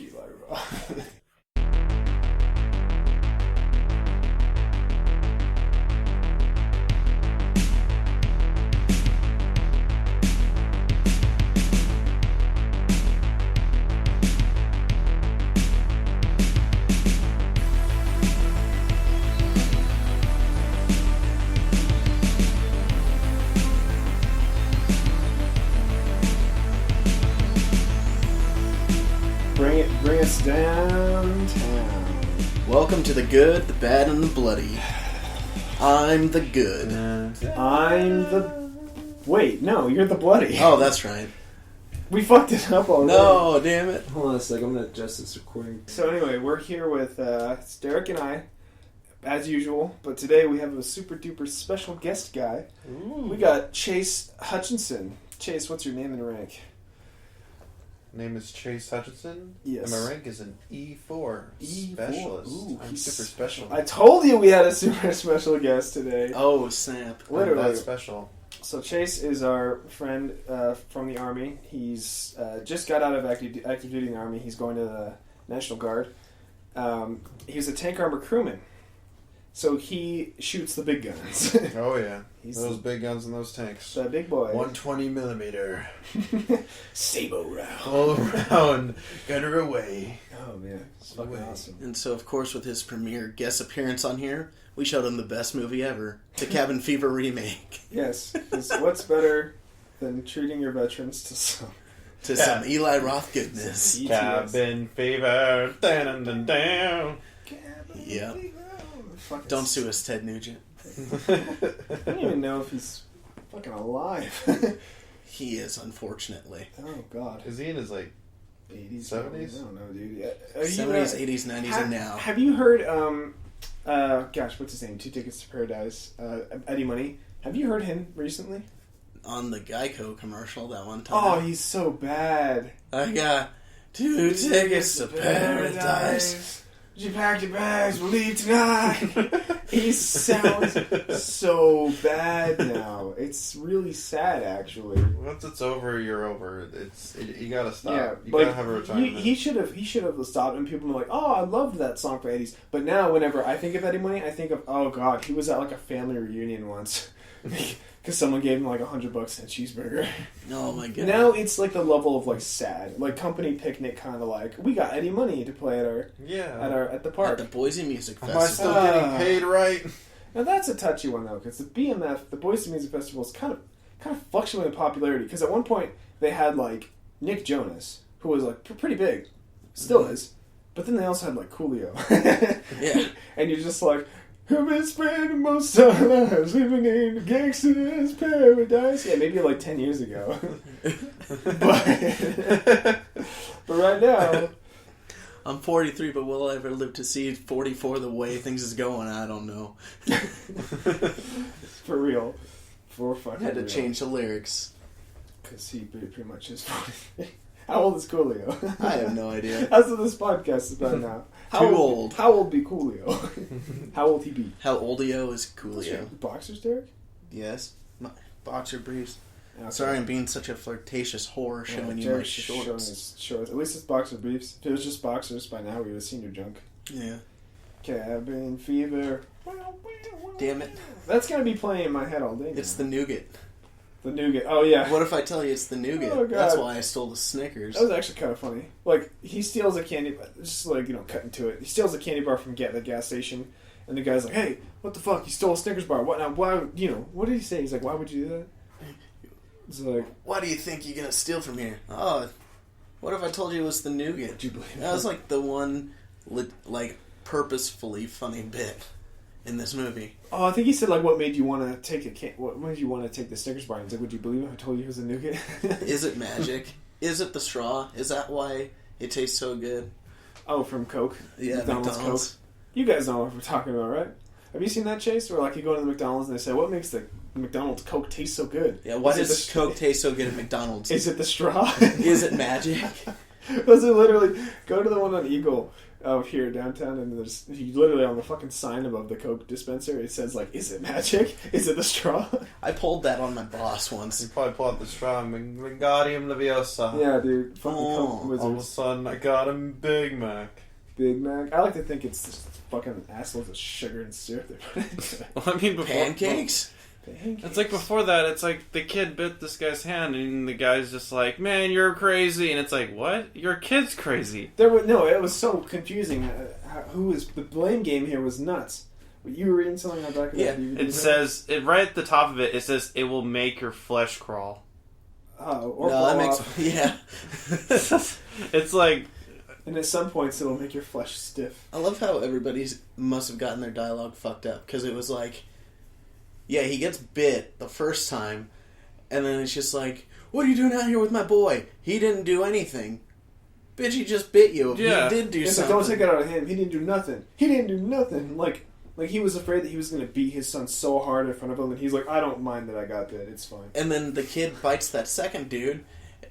Eli Roth. Bring us downtown. Welcome to the good, the bad, and the bloody. I'm the good. I'm the... Wait, no, you're the bloody. Oh, that's right. We fucked it up already. No, damn it. Hold on a sec, I'm going to adjust this recording. So anyway, we're here with it's Derek and I, as usual, but today we have a super duper special guest guy. Ooh. We got Chase Hutchinson. Chase, what's your name and rank? Name is Chase Hutchinson. Yes. And my rank is an E4 specialist. Ooh, I'm he's super special. I told you we had a super special guest today. Oh, snap. Literally. I'm that special. So Chase is our friend from the Army. He's just got out of active duty in the Army. He's going to the National Guard. He's a tank armor crewman. So he shoots the big guns. Oh yeah, He's those big guns and those tanks. the big boy. 120 millimeter, Sabo round. all around, gunner away. Oh man, it's fucking awesome. And so, of course, with his premiere guest appearance on here, we showed him the best movie ever, the Cabin Fever remake. Yes, 'cause what's better than treating your veterans to some Eli Roth goodness. ETS. Cabin fever, dun dun dun. Yep. Fucking Don't sue us, Ted Nugent. I don't even know if he's fucking alive. He is, unfortunately. Oh god. Is he in his like 80s, 70s? I don't know, dude. 70s, 80s, 90s, and now. Have you heard, gosh, what's his name? 2 Tickets to Paradise. Eddie Money. Have you heard him recently? On the Geico commercial that one time. Oh, he's so bad. I got 2 tickets to paradise. Did you pack your bags? We'll leave tonight. He sounds so bad now. It's really sad, actually. Once it's over, you're over. You gotta stop. Yeah, you like, gotta have a retirement. He should have stopped, and people were like, "Oh, I loved that song from '80s." But now, whenever I think of Eddie Money, I think of, "Oh God, he was at like a family reunion once because someone gave him like $100 and a cheeseburger." Oh my god. Now it's like the level of like sad, like company picnic kind of like we got Eddie Money to play at the park. At the Boise Music Am Festival. I still getting paid right? Now that's a touchy one though, because the BMF, the Boise Music Festival, is kind of fluctuating in popularity. Because at one point they had like Nick Jonas, who was like pretty big, still is, but then they also had like Coolio. Yeah. And you're just like, who've been spending most of our lives living in the gangster's paradise? Yeah, maybe like 10 years ago. but right now, I'm 43, but will I ever live to see 44 the way things is going? I don't know. for real. For fucking Had to real. change the lyrics. Because he pretty much is 43. How old is Coolio? I have no idea. That's what this podcast is about now. Too old. How old be Coolio? How old he be? How oldio is What's your Coolio? boxers, Derek? Yes. My boxer briefs. Okay. Sorry I'm being such a flirtatious whore showing you my Derek's just showing shorts. his shorts. At least it's boxer briefs. If it was just boxers, by now we would have seen your junk. Yeah. Cabin fever. Damn it. That's gonna be playing in my head all day. It's now. the nougat. The nougat. Oh yeah. What if I tell you it's the nougat? Oh, God. That's why I stole the Snickers. That was actually kind of funny. Like, he steals a candy... Just, like, cutting to it. He steals a candy bar from the gas station, and the guy's like, hey, what the fuck? You stole a Snickers bar. What now? Why, what did he say? He's like, why would you do that? It's like... Why do you think you're going to steal from here? Oh, what if I told you it was the nougat? Would you believe That was, like, the one, purposefully funny bit in this movie. Oh, I think he said, like, what made you want to take what made you want to take the Snickers bar? And he's like, would you believe it? I told you it was a nougat. Is it magic? Is it the straw? Is that why it tastes so good? Oh, from Coke. Yeah, McDonald's McDonald's. Coke. You guys know what we're talking about, right? Have you seen that, Chase? Where, like, you go to the McDonald's and they say, what makes the McDonald's Coke taste so good? Yeah, why Is it does Coke taste so good at McDonald's? Is it the straw? Is it magic? Those are literally go to the one on Eagle out here downtown, and there's literally on the fucking sign above the Coke dispenser. It says like, "Is it magic? Is it the straw?" I pulled that on my boss once. You probably pull out the straw and Wingardium Leviosa. Yeah, dude. Fucking Coke All of a wizards. sudden, I got him Big Mac. Big Mac. I like to think it's just fucking assloads of sugar and syrup they put into it. Well, I mean, before Pancakes? It's like before that. It's like the kid bit this guy's hand, and the guy's just like, "Man, you're crazy." And it's like, "What? Your kid's crazy." There was no. It was so confusing. Who was the blame game here was nuts. You were reading something on the back of that DVD. It says right at the top of it. It says it will make your flesh crawl. Oh, or No, that fall makes... off. Yeah. It's like, And at some points, it'll make your flesh stiff. I love how everybody must have gotten their dialogue fucked up, because it was like, yeah, he gets bit the first time, and then it's just like, "What are you doing out here with my boy? He didn't do anything." Bitch, he just bit you. Yeah. He did do It's like, something. don't take it out of him. He didn't do nothing. He didn't do nothing. Like he was afraid that he was going to beat his son so hard in front of him, and he's like, "I don't mind that I got bit. It's fine." And then the kid bites that second dude,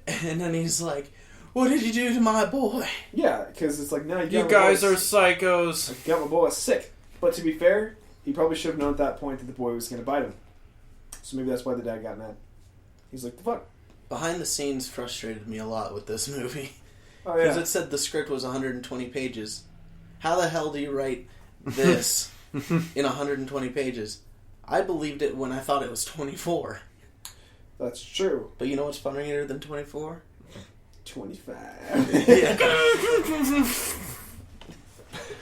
and then he's like, "What did you do to my boy?" Yeah, because it's like, now you you got guys my are boy, psychos. I got my boy sick. But to be fair, he probably should have known at that point that the boy was going to bite him. So maybe that's why the dad got mad. He's like, "The fuck." Behind the scenes frustrated me a lot with this movie. Oh Because yeah. it said the script was 120 pages. How the hell do you write this in 120 pages? I believed it when I thought it was 24. That's true. But you know what's funnier than 24? 25.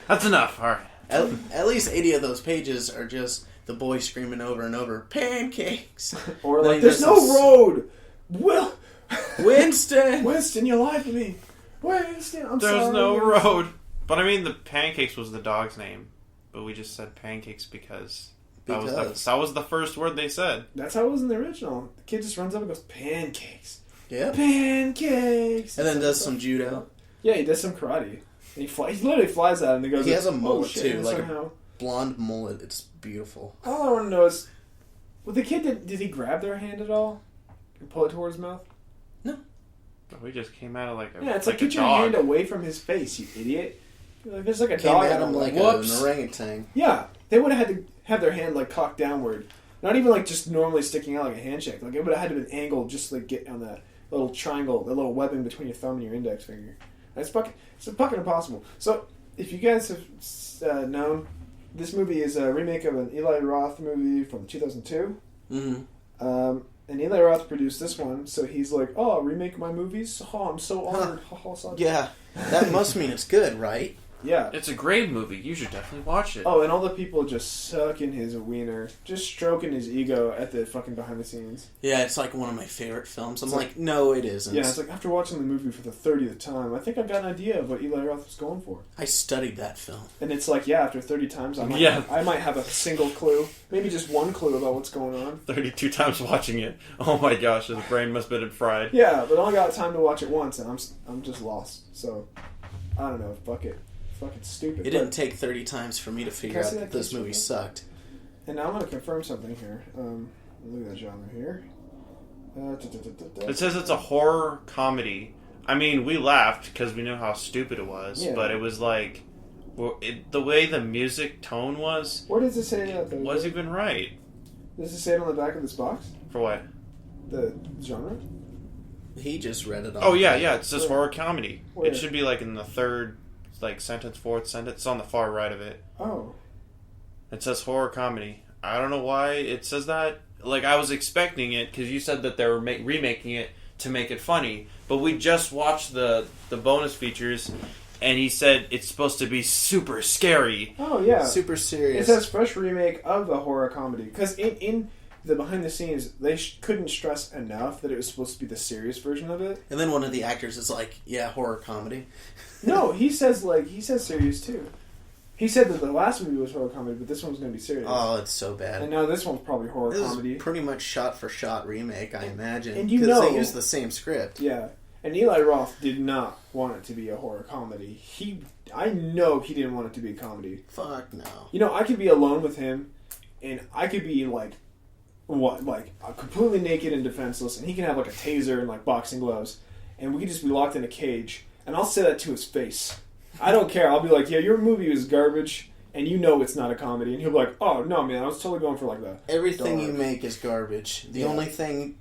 That's enough. All right. At least 80 of those pages are just the boy screaming over and over, "Pancakes!" Or Then like, he "There's does no this- road. Will Winston! Winston, you lied to me. Winston, I'm sorry. There's no road. But I mean, the Pancakes was the dog's name. But we just said Pancakes because that was the first word they said. That's how it was in the original. The kid just runs up and goes, "Pancakes. Yep. Pancakes." And then does some judo. Yeah, he does some karate. And he literally flies at him and goes, He has a "Oh, mullet shit," too, and like somehow. Blonde mullet. It's beautiful. All I want to know is, well, the kid, did he grab their hand at all? And pull it towards his mouth? We just came out of like a Yeah, it's like, a get your dog. hand away from his face, you idiot. Like, there's like a Came dog at him like an whoops. orangutan. Yeah, they would have had to have their hand like cocked downward. Not even like just normally sticking out like a handshake. Like it would have had to have been angled just like get on that little triangle, the little webbing between your thumb and your index finger. It's fucking impossible. So if you guys have known, this movie is a remake of an Eli Roth movie from 2002. Mm-hmm. And Eli Roth produced this one, so he's like, "Oh, remake my movies? Oh, I'm so honored." Yeah, that must mean it's good, right? Yeah. It's a great movie. You should definitely watch it. Oh, and all the people just sucking his wiener, just stroking his ego at the fucking behind the scenes. Yeah, it's like one of my favorite films. I'm It's like, no, it isn't. Yeah, it's like after watching the movie for the 30th time, I think I've got an idea of what Eli Roth was going for. I studied that film. And it's like, yeah, after 30 times, I might have a single clue, maybe just one clue about what's going on. 32 times watching it. Oh my gosh, his brain must have been fried. Yeah, but I only got time to watch it once, and I'm just lost. So I don't know. Fuck it. Fucking stupid. It didn't take 30 times for me to figure Can I out see that that this case movie real quick? sucked. And now I'm going to confirm something here. Look at that genre here. It says it's a horror comedy. I mean, we laughed because we knew how stupid it was, Yeah. but it was like, the way the music tone was Where does it say that? was even right. Does it say it on the back of this box? For what? The genre? He just read it off. Oh yeah, yeah. It says Where? horror comedy. Where? It should be like in the third, sentence, fourth sentence. It's on the far right of it. Oh. It says horror comedy. I don't know why it says that. Like, I was expecting it because you said that they were remaking it to make it funny. But we just watched the bonus features, and he said it's supposed to be super scary. Oh, yeah. Super It serious. says fresh remake of the horror comedy. Because in the behind the scenes, they couldn't stress enough that it was supposed to be the serious version of it. And then one of the actors is like, yeah, horror comedy. No, he says serious too. He said that the last movie was horror comedy, but this one's going to be serious. Oh, it's so bad. And now this one's probably horror This comedy. is pretty much shot-for-shot remake, I imagine. and you because know- they use the same script. Yeah. And Eli Roth did not want it to be a horror comedy. I know he didn't want it to be a comedy. Fuck no. You know, I could be alone with him, and I could be completely naked and defenseless, and he can have like a taser and like boxing gloves, and we could just be locked in a cage, and I'll say that to his face. I don't care. I'll be like, yeah, your movie is garbage, and you know it's not a comedy. And he'll be like, oh, no, man, I was totally going for like that. Everything dark. you make is garbage. The only thing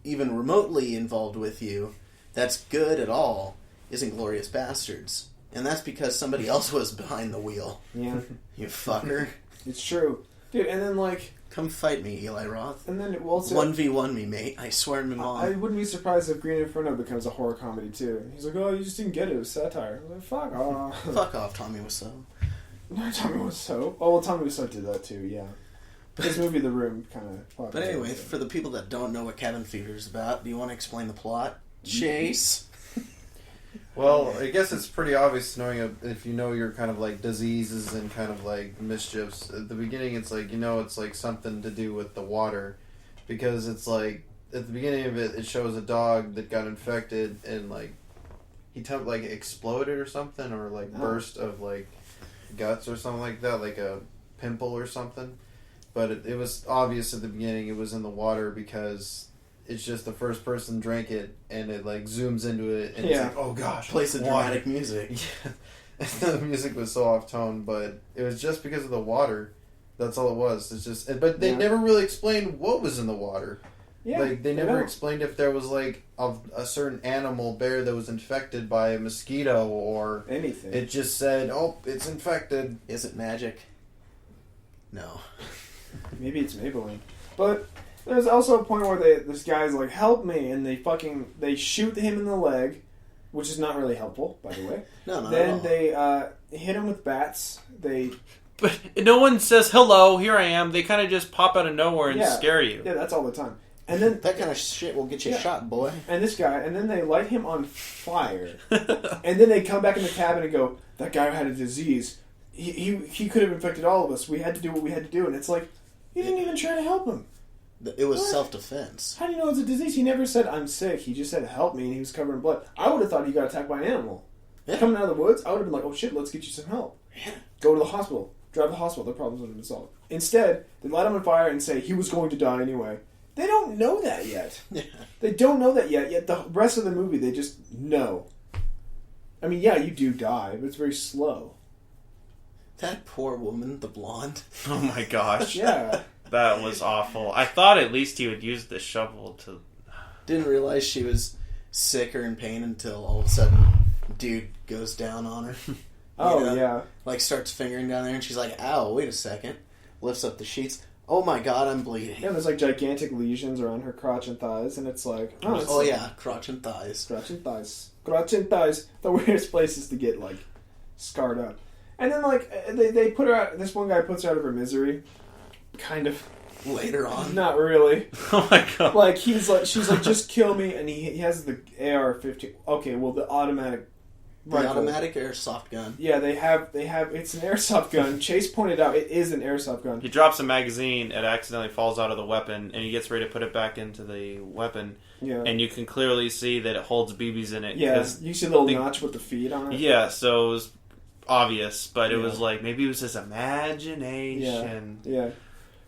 even remotely involved with you that's good at all is Inglourious Bastards. And that's because somebody else was behind the wheel. Yeah. You fucker. It's true. Dude, and then, like... Come fight me, Eli Roth. And then, well... 1v1 me, mate. I swear to mom. I wouldn't be surprised if Green Inferno becomes a horror comedy, too. He's like, oh, you just didn't get it. It was satire. I was like, fuck off. Fuck off, Tommy Wiseau. No, Tommy Wiseau. Oh, well, Tommy Wiseau did that, too, yeah. His movie, The Room, kind of... But anyway, for the people that don't know what Cabin Fever is about, do you want to explain the plot? Chase? Well, I guess it's pretty obvious knowing if you know your kind of like diseases and kind of like mischiefs. At the beginning, it's like, it's like something to do with the water, because it's like at the beginning of it, it shows a dog that got infected and like he like exploded or something, or like burst of like guts or something like that, like a pimple or something. But it was obvious at the beginning it was in the water because it's just the first person drank it, and it like zooms into it, and it's like, oh gosh, plays the dramatic music. Yeah, the music was so off tone, but it was just because of the water. That's all it was. It's just, but they never really explained what was in the water. Yeah, like they never explained if there was like a certain animal bear that was infected by a mosquito or anything. It just said, oh, it's infected. Is it magic? No. Maybe it's Maybelline, but. There's also a point where this guy's like, help me, and they shoot him in the leg, which is not really helpful, by the way. No, not then at all. they hit him with bats. But no one says, hello, here I am. They kind of just pop out of nowhere and scare you. Yeah, that's all the time. And then that kind of shit will get you shot, boy. And this guy, and then they light him on fire. And then they come back in the cabin and go, that guy had a disease. He could have infected all of us. We had to do what we had to do. And it's like, you didn't even try to help him. It was self-defense. How do you know it's a disease? He never said, I'm sick. He just said, help me, and he was covered in blood. I would have thought he got attacked by an animal. Yeah. Coming out of the woods, I would have been like, oh shit, let's get you some help. Yeah. Go to the hospital. Drive to the hospital. The problems would have been solved. Instead, they light him on fire and say he was going to die anyway. They don't know that yet. Yeah. They don't know that yet the rest of the movie, they just know. I mean, yeah, you do die, but it's very slow. That poor woman, the blonde. Oh my gosh. Yeah. That was awful. I thought at least he would use the shovel to... Didn't realize she was sick or in pain until all of a sudden dude goes down on her. Oh, yeah. Like starts fingering down there and she's like, ow, wait a second. Lifts up the sheets. Oh my god, I'm bleeding. Yeah, there's like gigantic lesions around her crotch and thighs, and it's like... Oh yeah, crotch and thighs. Crotch and thighs. Crotch and thighs. The weirdest places to get, like, scarred up. And then, like, they put her out... This one guy puts her out of her misery. Kind of. Later on. Not really. Oh my god. Like, she's like, just kill me, and he has the AR-15. Okay, well, the automatic rifle. The automatic airsoft gun. Yeah, they have, it's an airsoft gun. Chase pointed out it is an airsoft gun. He drops a magazine, it accidentally falls out of the weapon, and he gets ready to put it back into the weapon. Yeah. And you can clearly see that it holds BBs in it. Yeah, you see a little notch with the feed on it. Yeah, so it was obvious, but it was like, maybe it was his imagination. Yeah.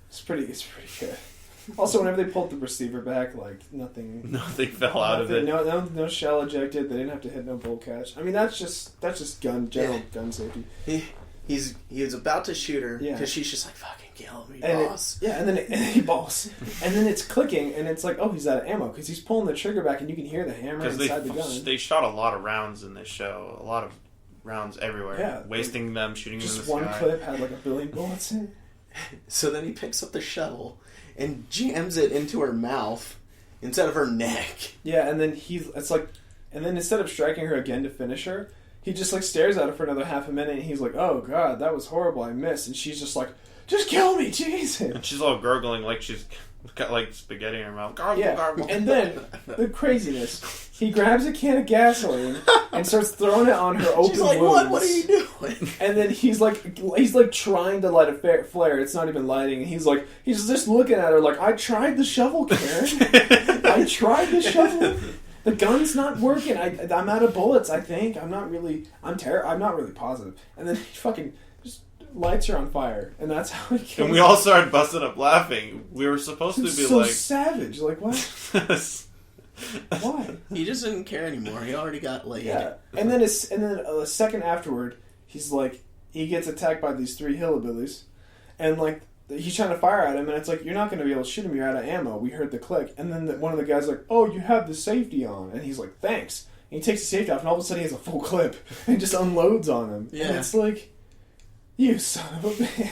It's pretty good. Also, whenever they pulled the receiver back, like, nothing fell out of it. No shell ejected. They didn't have to hit no bolt catch. I mean, that's just general gun safety. He was about to shoot her because she's just like, fucking kill me, boss. And then he balls. And then it's clicking, and it's like, oh, he's out of ammo because he's pulling the trigger back, and you can hear the hammer inside the gun. They shot a lot of rounds in this show. A lot of rounds everywhere. Yeah, wasting them, shooting them in the sky. Just one clip had like 1 billion bullets in it. So then he picks up the shovel and jams it into her mouth instead of her neck. Yeah, and then instead of striking her again to finish her, he just like stares at her for another half a minute, and he's like, "Oh God, that was horrible. I missed." And she's just like, "Just kill me, Jesus!" And she's all gurgling like she's got like spaghetti in her mouth. Gargle, gargle. And then the craziness. He grabs a can of gasoline and starts throwing it on her open She's like, wounds. What are you doing? And then he's like trying to light a flare. It's not even lighting. And he's just looking at her like, I tried the shovel, Karen. I tried the shovel. The gun's not working. I'm out of bullets, I think. I'm not really positive. And then he fucking just lights her on fire. And that's how he kills her. And we all started busting up laughing. We were supposed to be so savage. Like, what? Why? He just didn't care anymore. He already got laid. Yeah. And then a second afterward, he's like, he gets attacked by these 3 hillbillies, and like he's trying to fire at him, and it's like, you're not going to be able to shoot him. You're out of ammo. We heard the click. And then one of the guys like, oh, you have the safety on, and he's like, thanks. And he takes the safety off, and all of a sudden he has a full clip and just unloads on him. Yeah. And it's like, you son of a bitch.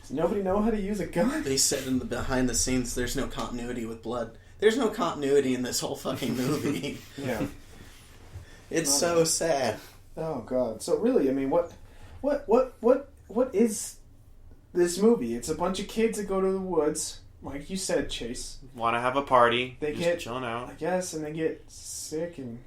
Does nobody know how to use a gun? They said in the behind the scenes, there's no continuity with blood. There's no continuity in this whole fucking movie. Yeah. It's so sad. Oh god. So really, I mean, what is this movie? It's a bunch of kids that go to the woods, like you said, Chase. Want to have a party. They just get chilling out. I guess, and they get sick and.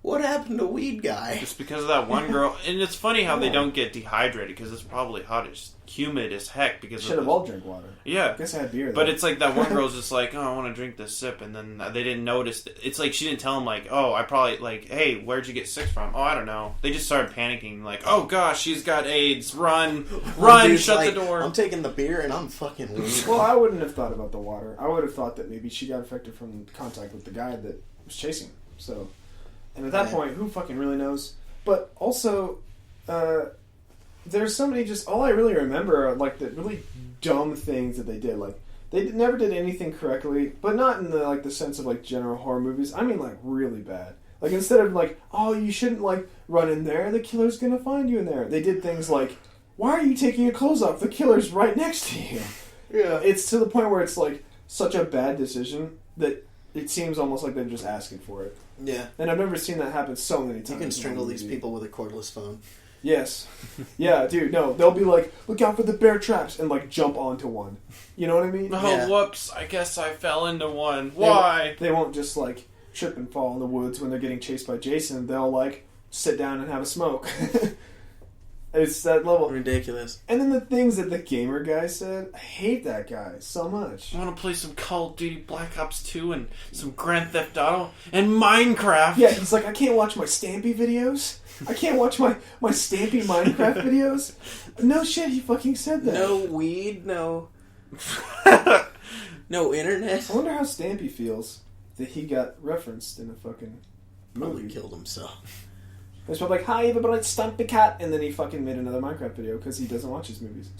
What happened to Weed Guy? Just because of that one girl. And it's funny how they Yeah. don't get dehydrated because it's probably hot as humid as heck. Because Should have all drank water. Yeah. I guess I had beer. But though. it's like that one girl's just like, oh, I want to drink this sip, and then they didn't notice. It's like she didn't tell him, like, oh, I probably, like, hey, where'd you get sick from? Oh, I don't know. They just started panicking, like, oh gosh, she's got AIDS. Run, Dude's shut like, the door. I'm taking the beer and I'm fucking leaving. Well, I wouldn't have thought about the water. I would have thought that maybe she got infected from contact with the guy that was chasing him. So, and at that point, who fucking really knows? But also, there's so many just. All I really remember are like the really dumb things that they did. Like they never did anything correctly, but not in the sense of like general horror movies. I mean, like really bad. Like instead of like, oh, you shouldn't like run in there. The killer's gonna find you in there. They did things like, why are you taking your clothes off? The killer's right next to you. Yeah. It's to the point where it's like such a bad decision that it seems almost like they're just asking for it. Yeah. And I've never seen that happen so many times. You can in strangle one these movie. people with a cordless phone. Yes. Yeah, dude, no. They'll be like, look out for the bear traps, and like jump onto one. You know what I mean? Oh, Yeah. whoops, I guess I fell into one. Why? They won't just like trip and fall in the woods when they're getting chased by Jason. They'll like sit down and have a smoke. It's that level. Ridiculous. And then the things that the gamer guy said, I hate that guy so much. I want to play some Call of Duty Black Ops 2 and some Grand Theft Auto and Minecraft. Yeah, he's like, I can't watch my Stampy videos. I can't watch my Stampy Minecraft videos. No shit, he fucking said that. No weed, no internet. I wonder how Stampy feels that he got referenced in a fucking Probably movie. killed himself. It's probably like, hi everybody, it's Stampy Cat, and then he fucking made another Minecraft video because he doesn't watch his movies.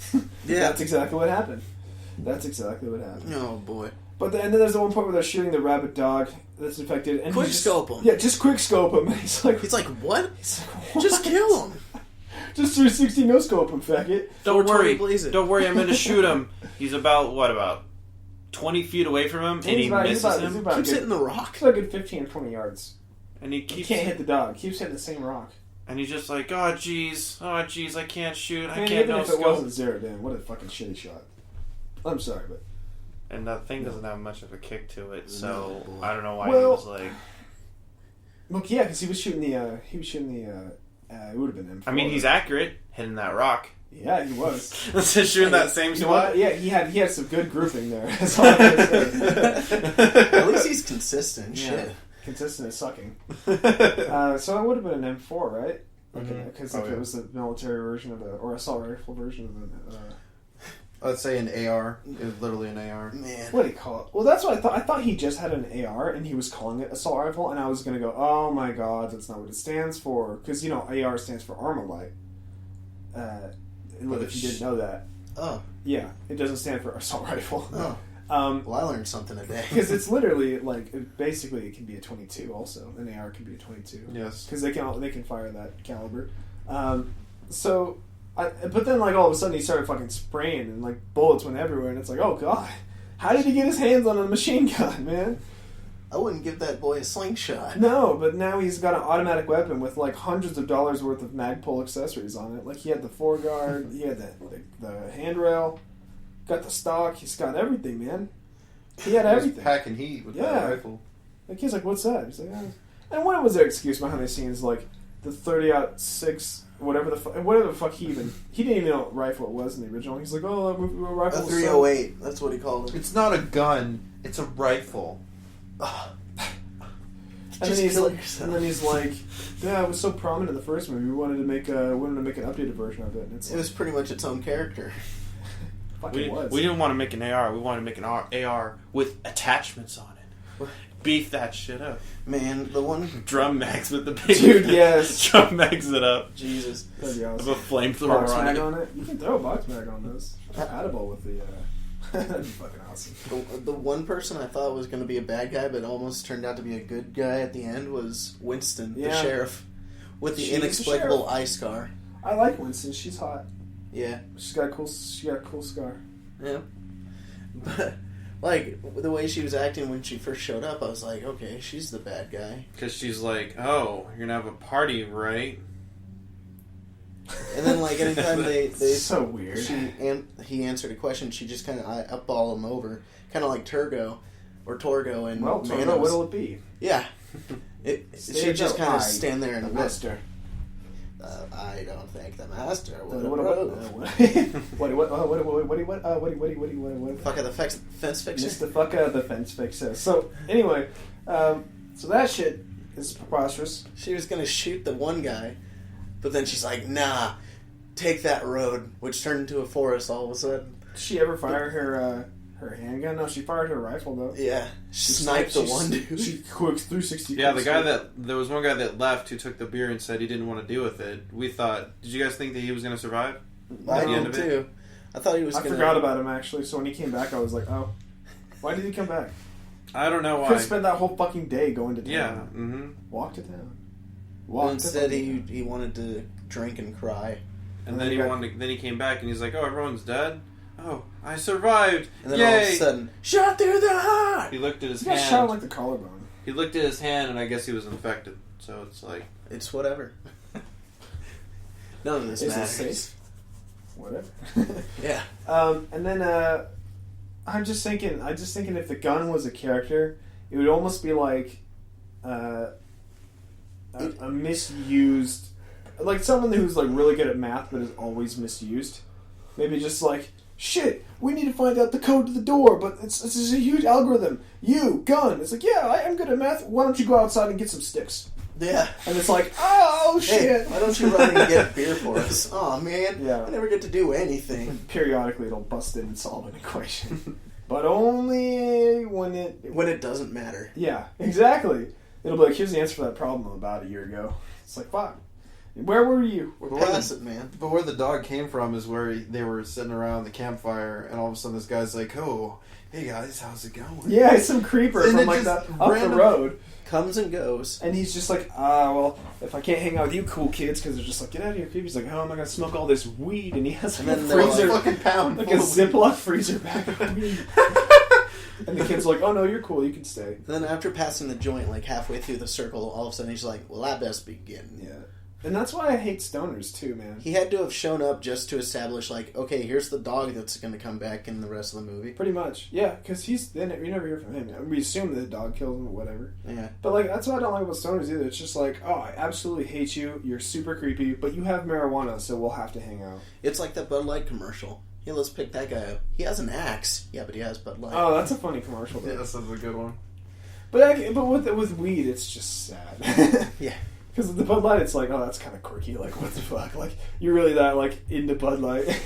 Yeah. That's exactly what happened. That's exactly what happened. Oh boy. But and then there's the one point where they're shooting the rabid dog that's infected. And Quick he just, scope him. Yeah, just quick scope him. He's like, What? he's like, what? Just kill him. Just 360 no scope him, faggot. Don't 420 worry. blaze it. Don't worry, I'm going to shoot him. He's about 20 feet away from him, and he misses him. Keeps hitting the rock. It's like a good 15 or 20 yards. And he He keeps can't hit the dog. Keeps hitting the same rock. And he's just like, oh jeez, I can't shoot, I Man, can't even no if it scope. wasn't zero, Dan, what a fucking shitty shot. I'm sorry, but And that thing doesn't have much of a kick to it, so No, boy. I don't know why Well- he was like. look, yeah, because he was shooting the. It would have been M4. I mean, he's accurate hitting that rock. Yeah, he was. Just shooting that same You know what? spot. Yeah, he had some good grouping there. That's all I can say. At least he's consistent. Yeah. Shit. Consistent as sucking. So it would have been an M4, right? Mhm. Because Oh, if yeah. it was the military version of or assault rifle version of the. I'd say an AR. It was literally an AR. Man. What do you call it? Well, that's what I thought. I thought he just had an AR and he was calling it assault rifle, and I was gonna go, oh my god, that's not what it stands for, because you know AR stands for Armalite. If you didn't know that, Oh. yeah, it doesn't stand for assault rifle. Oh. Well, I learned something today. because it's literally like basically it can be a 22. Also, an AR can be a 22. Yes. Because they can fire that caliber. But then like all of a sudden he started fucking spraying and like bullets went everywhere, and it's like, oh god, how did he get his hands on a machine gun, man? I wouldn't give that boy a slingshot. No, but now he's got an automatic weapon with like hundreds of dollars worth of Magpul accessories on it. Like he had the foreguard, he had the handrail, got the stock, he's got everything, man. He had He was everything. packing heat with Yeah. that rifle. Like he's like, what's that? He's like, and what was their excuse behind the scenes? Like the 30-06, whatever the fuck he didn't even know what rifle it was in the original. He's like, oh, that rifle. A was 308. That's what he called it. It's not a gun. It's a rifle. And Just then, kill yourself. and then he's like, yeah, it was so prominent in the first movie. We wanted to make an updated version of it. And it's It was pretty much its own character. fucking was. We didn't want to make an AR. We wanted to make an AR with attachments on it. beef that shit up. Man, the one... Drum mags with the big... Dude, yes. Drum mags it up. Jesus. That'd be With awesome. a flamethrower Box mag on it. on it. You can throw a box mag on those. Compatible with the. That'd be fucking awesome. The one person I thought was going to be a bad guy, but almost turned out to be a good guy at the end was Winston, the Yeah. sheriff, with the She's the inexplicable sheriff. eye scar. I like Winston. She's hot. Yeah, She's got a cool. She got a cool scar. yeah. But like the way she was acting when she first showed up, I was like, okay, she's the bad guy. Because she's like, oh, you're going to have a party, right? And then like anytime they So weird. he answered a question, she just kind of eyeball him over, kind of like Torgo and Well, Torgo, Manos. what'll it be? Yeah. Stay She just the kind of eye, stand there The and master. I don't think the master would What? Fuck the fence fixer. Just the fuck out of the fence fixer. So anyway, so that shit is preposterous. She was gonna shoot the one guy, but then she's like, nah, take that road, which turned into a forest all of a sudden. Did she ever fire her handgun? No, she fired her rifle though. Yeah. She sniped the one dude. She quick 360. Yeah, the guy there was one guy that left who took the beer and said he didn't want to deal with it. We thought, did you guys think that he was going to survive? I At the end did of it? too. I thought he was I gonna... forgot about him actually. So when he came back, I was like, oh, why did he come back? I don't know Could why. spend that whole fucking day going to town. Yeah, mm-hmm. Walk to town. Well, to instead, fucking he wanted to drink and cry. And then then he came back and he's like, oh, everyone's dead? Oh, I survived! And then Yay! all of a sudden, shot through the heart! He looked at his He got hand. shot like the collarbone. He looked at his hand and I guess he was infected. So it's like... It's whatever. None of this Is it matters. safe? Whatever. Yeah. And then I'm just thinking if the gun was a character, it would almost be like a misused, like someone who's like really good at math but is always misused. Maybe just like, shit, we need to find out the code to the door, but it's a huge algorithm. You, gun. It's like, yeah, I am good at math. Why don't you go outside and get some sticks? Yeah. And it's like, oh Hey, shit. why don't you run and get a beer for us? Oh man, Yeah. I never get to do anything. Periodically it'll bust in and solve an equation. But only when When it doesn't matter. Yeah, exactly. It'll be like, here's the answer for that problem about a year ago. It's like, fuck. Where were you? We're past it, man. But where the dog came from is where they were sitting around the campfire, and all of a sudden this guy's like, "Oh, hey guys, how's it going?" Yeah, it's some creeper And from it like just up the random- road. Comes and goes. And he's just like, well, if I can't hang out with you cool kids, because they're just like, get out of here, creepy. He's like, how am I going to smoke all this weed? And he has like And a then they're freezer, fucking pound like a full of Ziploc freezer bag of weed. And the kid's like, oh no, you're cool, you can stay. Then after passing the joint, like halfway through the circle, all of a sudden he's like, well, I best begin. Yeah. And that's why I hate stoners too, man. He had to have shown up just to establish, like, okay, here's the dog that's going to come back in the rest of the movie. Pretty much. Yeah, because you never hear from him. We assume the dog kills him or whatever. Yeah. But like that's what I don't like about stoners either. It's just like, oh, I absolutely hate you. You're super creepy, but you have marijuana, so we'll have to hang out. It's like that Bud Light commercial. Yeah, let's pick that guy up. He has an axe. Yeah, but he has Bud Light. Oh, that's a funny commercial. Yeah, Though. this is a good one. But with weed, it's just sad. Yeah. Because with the Bud Light, it's like, oh, that's kind of quirky. Like, what the fuck? Like, you're really that like into Bud Light?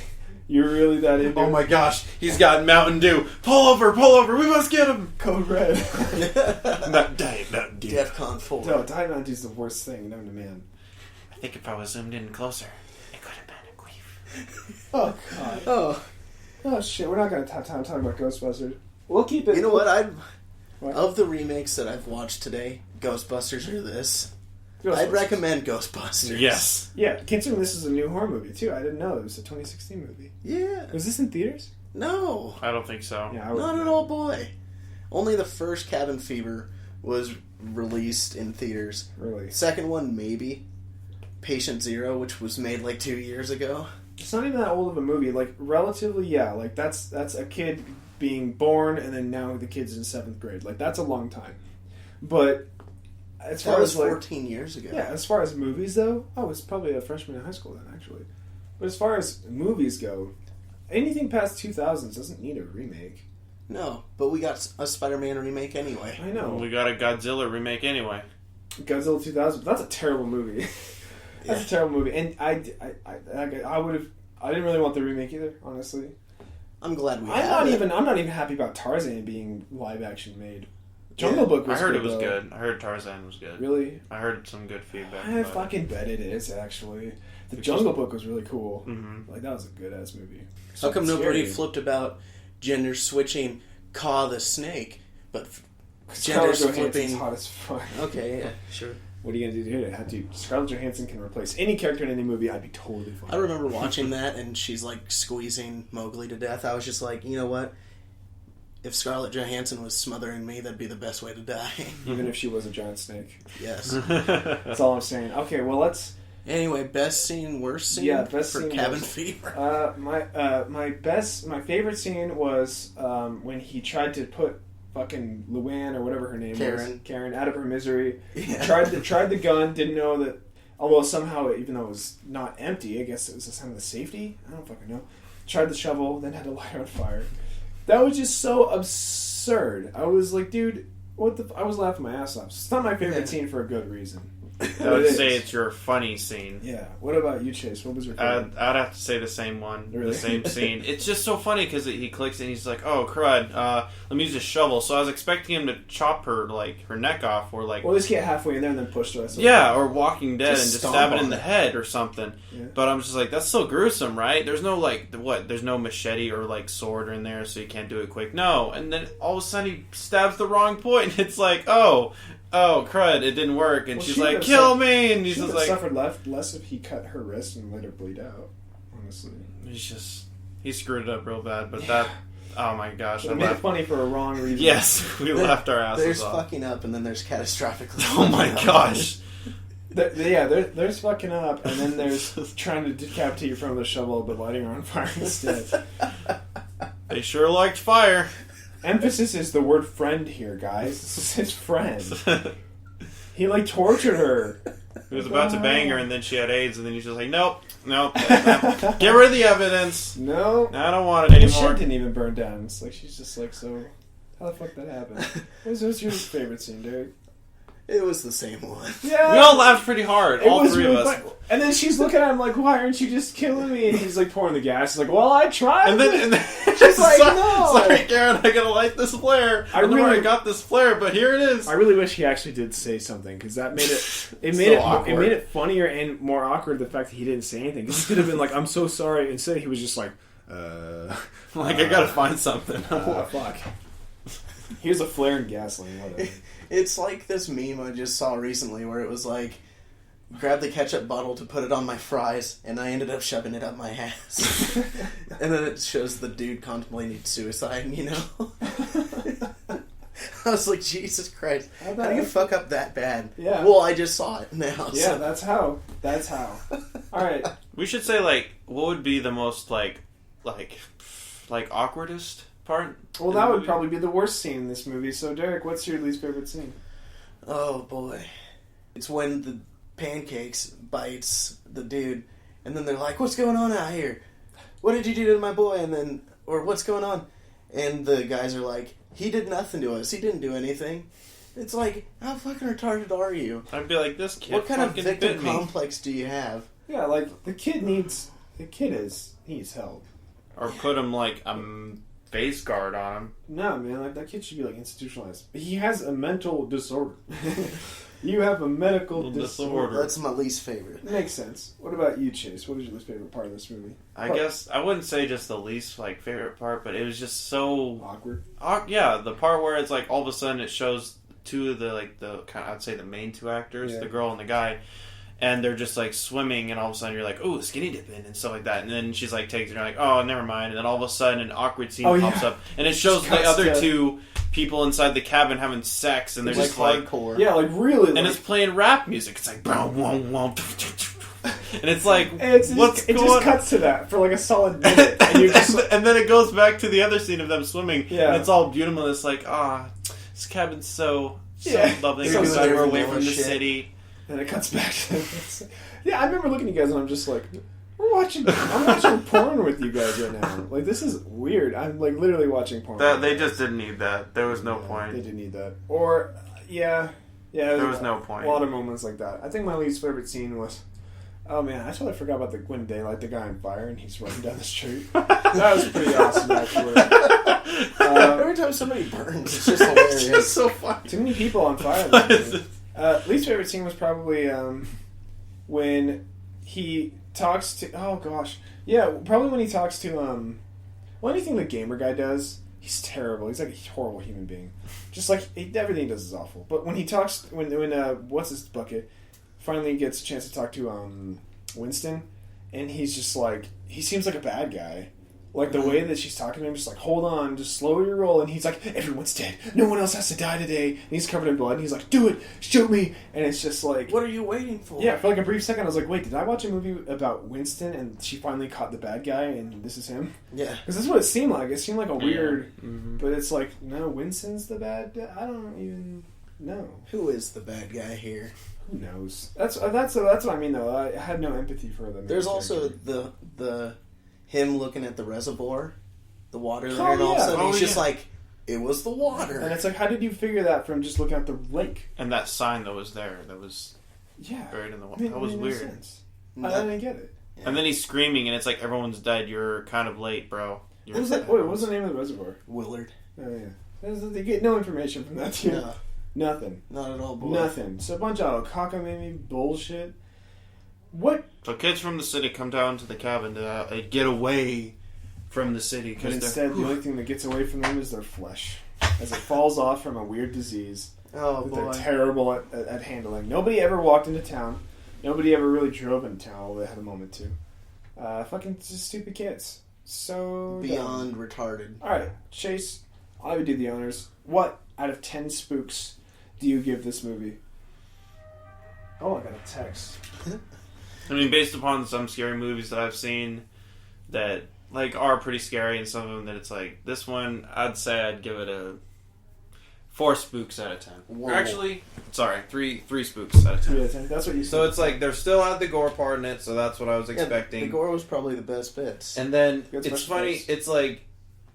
You're really that into? Oh my gosh, He's got Mountain Dew. Pull over, we must get him. Code Red. Not Diet Mountain Dew. DEFCON 4. No, Diet Mountain Dew's the worst thing known to man. I think if I was zoomed in closer, it could have been a queef. Oh god. Oh. Oh shit. We're not gonna have time to talk about Ghostbusters. We'll keep it. You know what? What? Of the remakes that I've watched today, Ghostbusters or this, Ghostbusters. I'd recommend Ghostbusters. Yes. Yeah, considering this is a new horror movie too. I didn't know it was a 2016 movie. Yeah. Was this in theaters? No. I don't think so. Yeah, Not at all, boy. Only the first Cabin Fever was released in theaters. Really? Second one, maybe. Patient Zero, which was made like 2 years ago. It's not even that old of a movie. Like relatively, yeah. Like that's a kid being born, and then now the kid's in 7th grade. Like that's a long time. But as That far was as like 14 years ago. yeah, as far as movies though, I was probably a freshman in high school then actually. But as far as movies go, anything past 2000s doesn't need a remake. No, but we got a Spider-Man remake anyway. I know. We got a Godzilla remake anyway. Godzilla 2000. That's a terrible movie. That's Yeah. a terrible movie, and I would have. I didn't really want the remake either, honestly. I'm glad we I'm have not it. even. I'm not even happy about Tarzan being live action made. Jungle Book was I heard good, it was though. good. I heard Tarzan was good. Really? I heard some good feedback. I fucking bet it is, actually. The Jungle Book was really cool. Mm-hmm. Like, that was a good-ass movie. How come nobody Scary. flipped about gender switching Caw the snake, but Scarlett gender Johansson's flipping? hot as fuck. Okay, yeah, sure. What are you gonna do to it? Dude, Scarlett Johansson can replace any character in any movie. I'd be totally fine. I remember watching that, and she's like squeezing Mowgli to death. I was just like, you know what? If Scarlett Johansson was smothering me, that'd be the best way to die. Even if she was a giant snake. Yes. That's all I'm saying. Okay, well, let's... Anyway, best scene, worst scene. Yeah, best for scene Cabin was- Fever. my favorite scene was when he tried to put fucking Luann or whatever her name was, Karen, out of her misery. Yeah. Tried the gun, didn't know that. Although somehow, even though it was not empty, I guess it was a sign of the safety. I don't fucking know. Tried the shovel, then had to light it on fire. That was just so absurd. I was like, dude, what the? I was laughing my ass off. It's not my favorite scene for a good reason. I would say it's your funny scene. Yeah. What about you, Chase? What was your favorite? I'd have to say the same one, Really? the same scene. It's just so funny because he clicks and he's like, "Oh crud, let me use a shovel." So I was expecting him to chop her neck off, or like, Well, let's get halfway in there and then push the rest of yeah, or Walking Dead Just and just stomp stab it on in the it. head or something. Yeah. But I'm just like, that's so gruesome, right? There's no there's no machete or like sword in there, so you can't do it quick. No, and then all of a sudden he stabs the wrong point, and it's like, oh crud, it didn't work, and Well, she's she like, would've kill me, and he's She would just have like, suffered less if he cut her wrist and let her bleed out. Honestly, he screwed it up real bad. But that, oh my gosh, I it made it laughed. funny for a wrong reason. Yes, we laughed our asses There's off. fucking up, and then there's catastrophic. Oh my gosh. There's fucking up, and then there's trying to decapitate you from the shovel, but lighting her on fire instead. They sure liked fire. Emphasis is the word friend here, guys. This is his friend. He tortured her. He was about to bang her, and then she had AIDS, and then he's just like, nope. Get rid of the evidence. No, I don't want it the shit anymore. didn't even burn down. It's like she's just like, so how the fuck that happened? What was your favorite scene, Derek? It was the same one. Yeah, We all laughed pretty hard, all three of us. funny. And then she's looking at him like, why aren't you just killing me? And he's like pouring the gas. He's like, well, I tried. And then She's like, no. Sorry, Karen, I gotta light this flare. I don't know where I got this flare, but here it is. I really wish he actually did say something because that made it. It made So it. awkward. It made it funnier and more awkward the fact that he didn't say anything. Because he could have been like, "I'm so sorry." Instead, he was just like, I gotta find something. fuck." Here's a flare and gasoline. Whatever. It's like this meme I just saw recently where it was like, grab the ketchup bottle to put it on my fries, and I ended up shoving it up my ass. And then it shows the dude contemplating suicide, you know? I was like, Jesus Christ, how do you fuck up that bad? Yeah. Well, I just saw it now. Yeah, so. that's how. That's how. All right. We should say what would be the most awkwardest part? Well, in that the would movie? probably be the worst scene in this movie. So, Derek, what's your least favorite scene? Oh, boy. It's when the pancakes bites the dude, and then they're like, what's going on out here? What did you do to my boy? And then, or what's going on? And the guys are like, he did nothing to us. He didn't do anything. It's like, how fucking retarded are you? I'd be like, this kid What kind of fucking victim bit me. complex do you have? Yeah, the kid needs help. Or put him face guard on him. No, man, that kid should be institutionalized. He has a mental disorder. You have a medical disorder. That's my least favorite. Makes sense. What about you, Chase? What was your least favorite part of this movie? I guess I wouldn't say just the least favorite part, but it was just so Awkward. yeah, the part where it's all of a sudden it shows two of the I'd say the main two actors, Yeah. the girl and the guy, and they're just swimming, and all of a sudden you're like, oh, skinny dipping and stuff like that, and then she's takes it, and you're like, oh, never mind, and then all of a sudden an awkward scene pops up, and it shows the Cuts other to- two people inside the cabin having sex, and they're just hardcore. Yeah, really. and it's playing rap music. It's boom, boom, boom, and it's It just cuts to that for a solid minute, and you're just and then it goes back to the other scene of them swimming. Yeah. And it's all beautiful. It's this cabin's so lovely. They're Because doing we're their away from the vanilla shit. city. and it cuts back to yeah. I remember looking at you guys, and I'm just like, I'm watching porn with you guys right now. This is weird. I'm literally watching porn. They just didn't need that. There was no point. They didn't need that. Or yeah. There was no point. A lot of moments like that. I think my least favorite scene was Oh man, I totally forgot about when they light the guy on fire and he's running down the street. That was pretty awesome, actually. Every time somebody burns, it's just hilarious. It's just so funny. Too many people on fire. Least favorite scene was probably when he talks to. Oh gosh, yeah, probably when he talks to well, anything the gamer guy does, he's terrible. He's like a horrible human being. Just like everything he does is awful. But when he talks, when what's his bucket finally gets a chance to talk to Winston, and he's just like, he seems like a bad guy. Like, the way that she's talking to him, just like, hold on, just slow your roll. And he's like, everyone's dead. No one else has to die today. And he's covered in blood. And he's like, do it. Shoot me. And it's just like... What are you waiting for? Yeah, for like a brief second, I was like, wait, did I watch a movie about Winston and she finally caught the bad guy and this is him? Yeah. Because that's what it seemed like. It seemed like a weird... Yeah. Mm-hmm. But it's like, no, Winston's the bad guy? I don't even know. Who is the bad guy here? Who knows? That's what I mean, though. I had no empathy for them. There's also the him looking at the reservoir, the water there, Oh, and all of a yeah. sudden Oh, he's just yeah. like, it was the water. And it's like, how did you figure that from just looking at the lake? And that sign that was there, that was Yeah. buried in the water. That was made no weird. sense. I That- didn't get it. yeah. And then he's screaming, and it's like, everyone's dead. You're kind of late, bro. What was that? Wait, what was the name of the reservoir? Willard. Oh, yeah. They get no information from that, too. No, Nothing. not at all, boy. Nothing. It's a bunch of cockamamie bullshit. What? So kids from the city come down to the cabin to get away from the city. But Because instead, the only thing that gets away from them is their flesh. As it falls off from a weird disease Oh, that boy. they're terrible at handling. Nobody ever walked into town. Nobody ever really drove into town, although they had a moment to. Fucking just stupid kids. So Beyond retarded. Alright, Chase, I would do the honors. What out of 10 spooks do you give this movie? Oh, I got a text. I mean, based upon some scary movies that I've seen that like are pretty scary, and some of them that it's like this one, I'd say I'd give it a 4 spooks out of 10. Whoa. Or actually, sorry, three spooks out of 10. 3 out of 10. That's what you said. So it's like they're still had the gore part in it, so that's what I was expecting. Yeah, the gore was probably the best bits. And then Good it's special funny. effects. It's like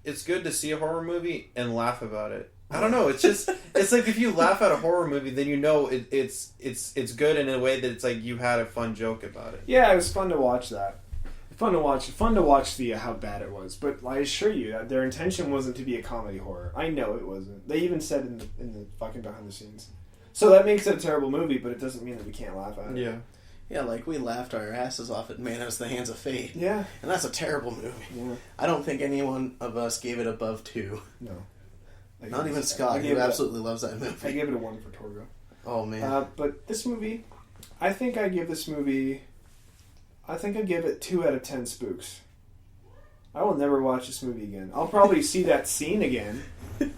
it's good to see a horror movie and laugh about it. I don't know. It's just it's like if you laugh at a horror movie, then you know it's good in a way that it's like you had a fun joke about it. Yeah, it was fun to watch that. Fun to watch the how bad it was. But I assure you that their intention wasn't to be a comedy horror. I know it wasn't. They even said in the fucking behind the scenes. So that makes it a terrible movie, but it doesn't mean that we can't laugh at it. Yeah. Yeah, like we laughed our asses off at Man Has the Hands of Fate. Yeah. And that's a terrible movie. Yeah. I don't think any one of us gave it above 2. No. Not even Scott, who absolutely loves that I movie. gave it a 1 for Torgo. Oh, man. But this movie, I think I give it 2 out of 10 spooks. I will never watch this movie again. I'll probably see that scene again.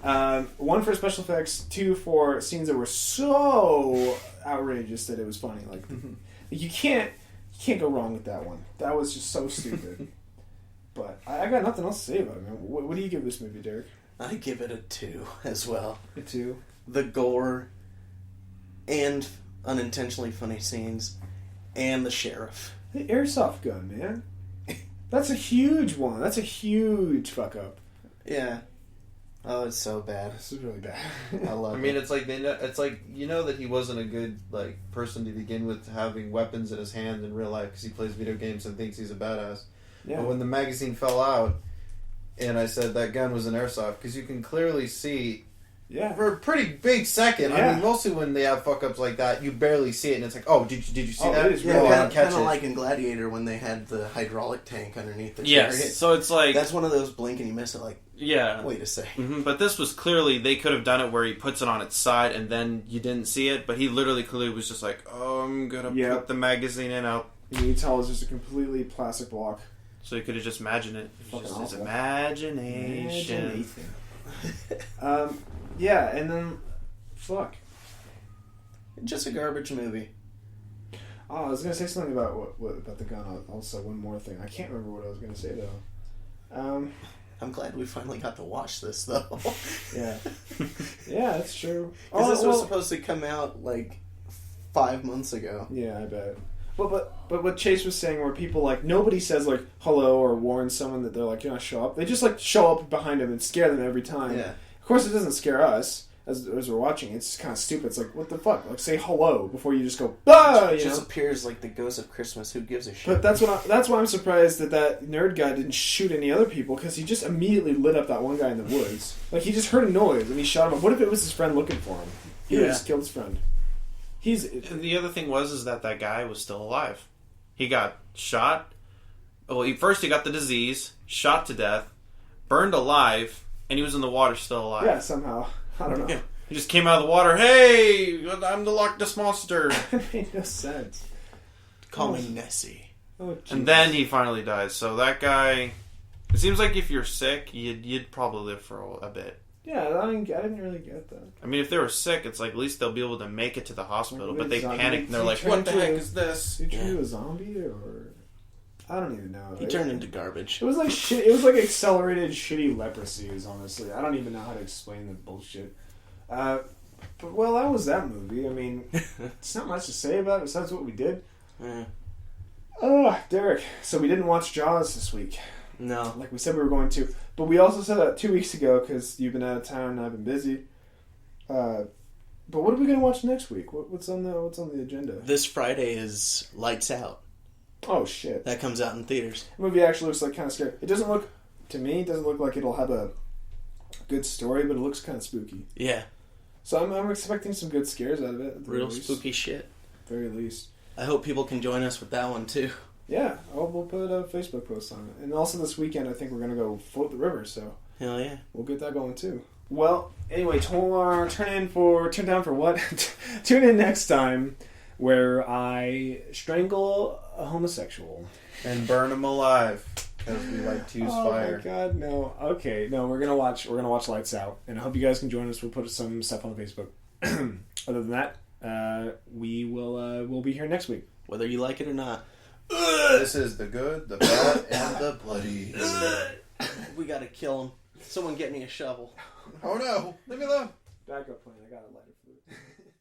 1 for special effects, 2 for scenes that were so outrageous that it was funny. Like you can't go wrong with that one. That was just so stupid. But I got nothing else to say about it, man. What do you give this movie, Derek? I give it a 2 as well. A 2. The gore and unintentionally funny scenes and the sheriff. The airsoft gun, man. That's a huge one. That's a huge fuck up. Yeah. Oh, it's so bad. This is really bad. I love I mean, it. it's like it's like you know that he wasn't a good like person to begin with, having weapons in his hand in real life because he plays video games and thinks he's a badass. Yeah. But when the magazine fell out, and I said that gun was an airsoft, because you can clearly see Yeah. for a pretty big second. I Yeah. mean, mostly when they have fuck ups like that, you barely see it, and it's like, oh, did you see Oh, that? it is Yeah, really I didn't kind catch of it. like in Gladiator when they had the hydraulic tank underneath the Yes, chariot. so it's like That's one of those blink and you miss it like, yeah. wait a second. hmm But this was clearly, they could have done it where he puts it on its side and then you didn't see it, but he literally clearly was just like, oh, I'm gonna Yeah. put the magazine in out. You can tell it's just a completely plastic block. So you could have just imagined it. It's Fucking just his awful. imagination. Yeah, and then fuck. Just a garbage movie. Oh, I was gonna say something about what about the gun. Also, one more thing. I can't remember what I was gonna say though. I'm glad we finally got to watch this though. Yeah, yeah, that's true. Because this was supposed to come out like 5 months ago. Yeah, I bet. But what Chase was saying, where people like nobody says like hello or warns someone that they're like you're gonna show up. They just like show up behind them and scare them every time. Yeah. Of course, it doesn't scare us. as we're watching, it's just kind of stupid. It's like, what the fuck? Like, say hello before you just go, ah! It You just know? appears like the ghost of Christmas. Who gives a shit? But that's why I'm surprised that nerd guy didn't shoot any other people, because he just immediately lit up that one guy in the woods. Like, he just heard a noise and he shot him up. What if it was his friend looking for him? He would have just killed his friend. And the other thing was that guy was still alive. He got shot. Well, first he got the disease, shot to death, burned alive, and he was in the water still alive. Yeah, somehow. I don't know. Yeah. He just came out of the water. Hey, I'm the Loch Ness Monster. It made no sense. Call me Nessie. Oh, Jesus. And then he finally dies. So that guy, it seems like if you're sick, you'd probably live for a bit. Yeah, I didn't really get that. I mean, if they were sick, it's like at least they'll be able to make it to the hospital. Like, But they zombie- panic and they're he like, turned "What the into heck a- is this?" Did you turn into a zombie, or I don't even know. He turned into garbage. It was like shit. It was like accelerated shitty leprosy. Honestly, I don't even know how to explain the bullshit. But well, that was that movie. I mean, it's not much to say about it besides what we did. Yeah. Oh, Derek. So we didn't watch Jaws this week, No. like we said we were going to. But we also said that 2 weeks ago because you've been out of town and I've been busy. But what are we going to watch next week? What's on the agenda? This Friday is Lights Out. Oh shit! That comes out in theaters. The movie actually looks like kind of scary. It doesn't look, to me, it doesn't look like it'll have a good story, but it looks kind of spooky. Yeah. So I'm expecting some good scares out of it. At the Real very least. spooky shit. Very least. I hope people can join us with that one too. Yeah, we'll put a Facebook post on it. And also this weekend, I think we're going to go float the river, so Hell yeah. we'll get that going too. Well, anyway, turn down for what? Tune in next time where I strangle a homosexual. And burn them alive. Because we like to use fire. Oh my god, no. Okay, no, we're gonna watch Lights Out, and I hope you guys can join us. We'll put some stuff on Facebook. Other than that, we'll be here next week. Whether you like it or not. This is the good, the bad, and the bloody. We gotta kill him. Someone get me a shovel. Oh no, leave me alone. Backup plan. I got a lighter.